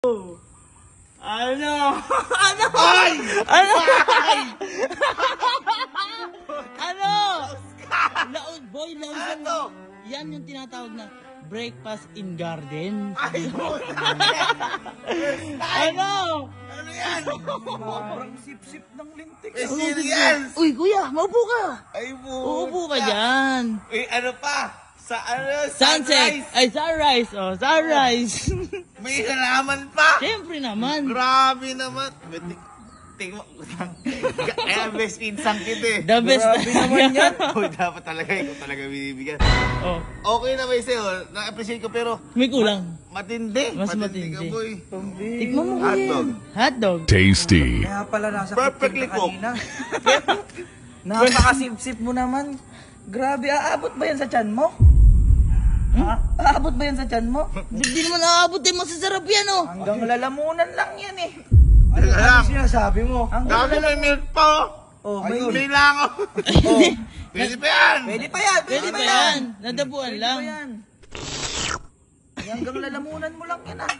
Ano? Ano? Ay! Ano? Ay! Ano? Laos, boy, laos yan. Ano? Yan yung tinatawag na breakfast in garden. Ay, puta! Ano? Ano yan? Parang sip-sip ng lintik. Eh, sino yan? Uy, kuya, maupo ka. Ay, puta! Uupo ka dyan. Eh, ano pa? Sa ano? Sunset. Sunrise. Ay, sunrise. Oh, sunrise. May halaman pa! Siyempre naman. Grabe naman. Tingnan mo. Kaya best pinsang kita eh. The best. Grabe naman yan. Uy, dapat talaga ikaw talaga binibigyan. Oh, Okay na ba sa'yo? Na-appreciate ko pero may kulang. matindi. Mas ka matindi. boy. Tikman mo kuya. Hotdog. Hotdog. Tasty. Kaya pala nasa Perfectly kitchen ka cooked. kanina. Napakasip-sip mo naman. Grabe, aabot ba yan sa tiyan mo? Ha? Aabot ba yan sa tiyan mo? Hindi naman aabot eh. Masasarap yan oh. Hanggang lalamunan lang yan eh. Ano lang? sinasabi mo? Hanggang Dami may milk pa. Oh, May lango. Pwede pa yan. Pwede pa yan, Pwede ba yan? Nadabuan Pwede lang. pa yan. Hanggang lalamunan mo lang yan ah.